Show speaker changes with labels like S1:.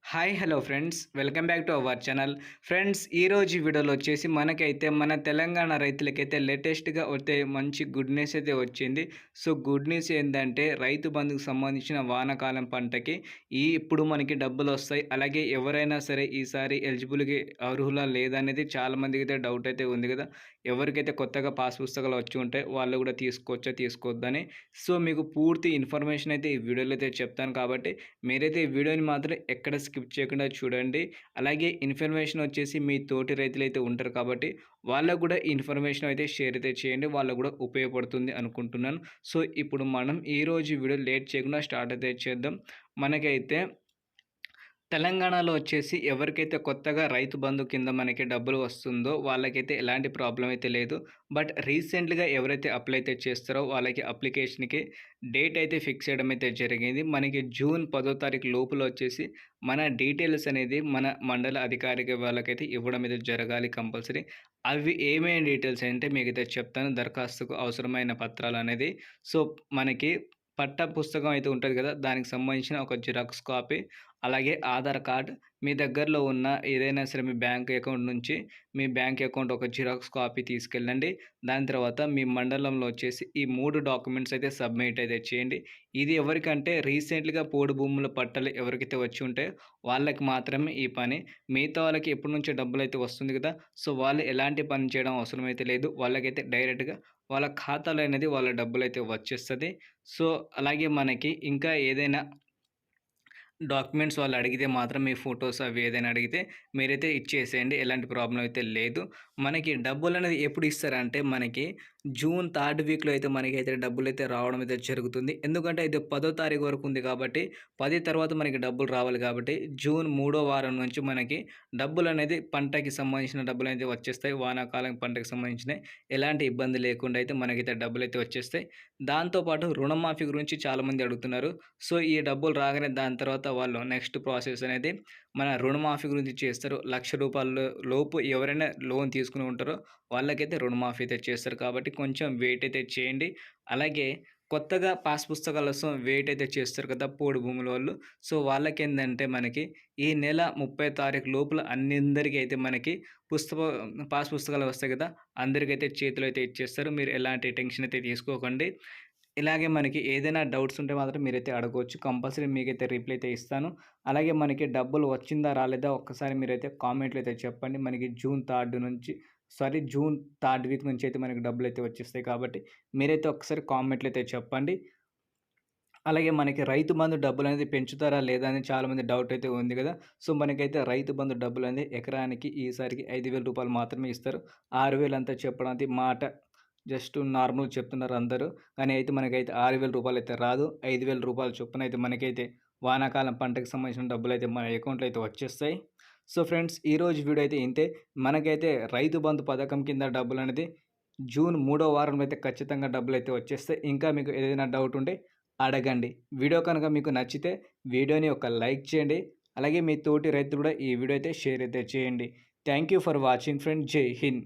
S1: Hi hello friends welcome back to our channel. Friends ఈరోజు వీడియోలో వచ్చేసి మనకైతే మన తెలంగాణ రైతులకైతే లేటెస్ట్గా అయితే మంచి గుడ్ న్యూస్ అయితే వచ్చింది. సో గుడ్ న్యూస్ ఏంటంటే రైతు బంధుకు సంబంధించిన వానాకాలం పంటకి ఇప్పుడు మనకి డబ్బులు వస్తాయి. అలాగే ఎవరైనా సరే ఈసారి ఎలిజిబుల్కి అర్హులా లేదనేది చాలామందికి అయితే డౌట్ అయితే ఉంది కదా. ఎవరికైతే కొత్తగా పాస్ పుస్తకాలు వచ్చి ఉంటే వాళ్ళు కూడా తీసుకోవచ్చా తీసుకోవద్దని. సో మీకు పూర్తి ఇన్ఫర్మేషన్ అయితే ఈ వీడియోలో అయితే చెప్తాను కాబట్టి మీరైతే ఈ వీడియోని మాత్రం ఎక్కడ స్కిప్ చేయకుండా చూడండి. అలాగే ఇన్ఫర్మేషన్ వచ్చేసి మీ తోటి రైతులైతే ఉంటారు కాబట్టి వాళ్ళకు కూడా ఇన్ఫర్మేషన్ అయితే షేర్ అయితే చేయండి. వాళ్ళకు కూడా ఉపయోగపడుతుంది అనుకుంటున్నాను. సో ఇప్పుడు మనం ఈరోజు వీడియో లేట్ చేయకుండా స్టార్ట్ అయితే చేద్దాం. మనకైతే తెలంగాణలో వచ్చేసి ఎవరికైతే కొత్తగా రైతు బంధు కింద మనకి డబ్బులు వస్తుందో వాళ్ళకైతే ఎలాంటి ప్రాబ్లం అయితే లేదు. బట్ రీసెంట్‌గా ఎవరైతే అప్లై అయితే చేస్తారో వాళ్ళకి అప్లికేషన్‌కి డేట్ అయితే ఫిక్స్ చేయడం అయితే జరిగింది. మనకి జూన్ 10వ తారీఖు లోపల వచ్చేసి మన డీటెయిల్స్ అనేది మన మండల అధికారికి వాళ్ళకైతే ఇవ్వడం అయితే జరగాలి కంపల్సరీ. అవి ఏమేమి డీటెయిల్స్ అంటే మీకైతే చెప్తాను. దరఖాస్తుకు అవసరమైన పత్రాలు అనేది సో మనకి పట్టా పుస్తకం అయితే ఉంటది కదా! దానికి సంబంధించిన ఒక జిరాక్స్ కాపీ, అలాగే ఆధార్ కార్డ్, మీ దగ్గరలో ఉన్న ఏదైనా సరే మీ బ్యాంక్ అకౌంట్ నుంచి మీ బ్యాంక్ అకౌంట్ ఒక జిరాక్స్ కాపీ తీసుకెళ్ళండి. దాని తర్వాత మీ మండలంలో వచ్చేసి ఈ 3 డాక్యుమెంట్స్ అయితే సబ్మిట్ అయితే చేయండి. ఇది ఎవరికంటే రీసెంట్‌గా పోడు భూముల పట్టాలు ఎవరికైతే వచ్చి ఉంటాయో వాళ్ళకి మాత్రమే ఈ పని. మిగతా వాళ్ళకి ఎప్పటినుంచో డబ్బులైతే వస్తుంది కదా! సో వాళ్ళు ఎలాంటి పని చేయడం అవసరం అయితే లేదు. వాళ్ళకైతే డైరెక్ట్‌గా వాళ్ళ ఖాతాలో అనేది వాళ్ళ డబ్బులైతే వచ్చేస్తది. సో అలాగే మనకి ఇంకా ఏదైనా డాక్యుమెంట్స్ వాళ్ళు అడిగితే మాత్రం మీ ఫోటోస్ అవి ఏదైనా అడిగితే మీరైతే ఇచ్చేసేయండి. ఎలాంటి ప్రాబ్లమ్ అయితే లేదు. మనకి డబ్బులనేది ఎప్పుడు ఇస్తారంటే మనకి జూన్ థర్డ్ వీక్‌లో అయితే మనకైతే డబ్బులైతే రావడం అయితే జరుగుతుంది. ఎందుకంటే ఇది 10వ తారీఖు వరకు ఉంది కాబట్టి 10 తర్వాత మనకి డబ్బులు రావాలి కాబట్టి జూన్ మూడో వారం నుంచి మనకి డబ్బులనేది పంటకి సంబంధించిన డబ్బులనేది వచ్చేస్తాయి. వానాకాలం పంటకు సంబంధించినయి. ఎలాంటి ఇబ్బంది లేకుండా అయితే మనకైతే డబ్బులైతే వచ్చేస్తాయి. దాంతో పాటు రుణమాఫీ గురించి చాలామంది అడుగుతున్నారు. సో ఈ డబ్బులు రాగానే దాని తర్వాత వాళ్ళు నెక్స్ట్ ప్రాసెస్ అనేది మన రుణమాఫీ గురించి చేస్తారు. ₹1,00,000 లోపు ఎవరైనా లోన్ తీసుకుని ఉంటారో వాళ్ళకైతే రుణమాఫీ అయితే చేస్తారు. కాబట్టి కొంచెం వెయిట్ అయితే చేయండి. అలాగే కొత్తగా పాస్ పుస్తకాల కోసం వెయిట్ అయితే చేస్తారు కదా పోడు భూముల వాళ్ళు. సో వాళ్ళకేందంటే మనకి ఈ నెల 30 తారీఖు లోపల అందరికీ అయితే మనకి పుస్తక పాస్ పుస్తకాలు వస్తాయి కదా! అందరికైతే చేతిలో అయితే ఇచ్చేస్తారు. మీరు ఎలాంటి టెన్షన్ అయితే తీసుకోకండి. ఇలాగే మనకి ఏదైనా డౌట్స్ ఉంటే మాత్రం మీరైతే అడగవచ్చు. కంపల్సరీ మీకైతే రిప్లై అయితే ఇస్తాను. అలాగే మనకి డబ్బులు వచ్చిందా? రాలేదా? ఒక్కసారి మీరైతే కామెంట్‌లో అయితే చెప్పండి. మనకి జూన్ థర్డ్ వీక్ నుంచి అయితే మనకి డబ్బులైతే వచ్చేస్తాయి కాబట్టి మీరైతే ఒకసారి కామెంట్‌లో అయితే చెప్పండి. అలాగే మనకి రైతు బంధు డబ్బులనేది పెంచుతారా? లేదా? అని చాలామంది డౌట్ అయితే ఉంది కదా! సో మనకైతే రైతు బంధు డబ్బులనేది ఎకరానికి ఈసారికి రూ. 5,000 మాత్రమే ఇస్తారు. 6,000 అంతా చెప్పడం అది మాట. జస్ట్ నార్మల్ చెప్తున్నారు అందరూ. కానీ అయితే మనకైతే రూ. 6,000 అయితే రాదు. రూ. 5,000 చొప్పున అయితే మనకైతే వానాకాలం పంటకు సంబంధించిన డబ్బులైతే మన అకౌంట్‌లో అయితే వచ్చేస్తాయి. సో ఫ్రెండ్స్ ఈరోజు వీడియో అయితే ఇంతే. మనకైతే రైతు బంధు పథకం కింద డబ్బులనేది జూన్ మూడో వారంలో అయితే ఖచ్చితంగా డబ్బులైతే వచ్చేస్తాయి. ఇంకా మీకు ఏదైనా డౌట్ ఉంటే అడగండి. వీడియో కనుక మీకు నచ్చితే వీడియోని ఒక లైక్ చేయండి. అలాగే మీ తోటి రైతులు కూడా ఈ వీడియో అయితే షేర్ అయితే చేయండి. Thank you for watching friends. జై హింద్.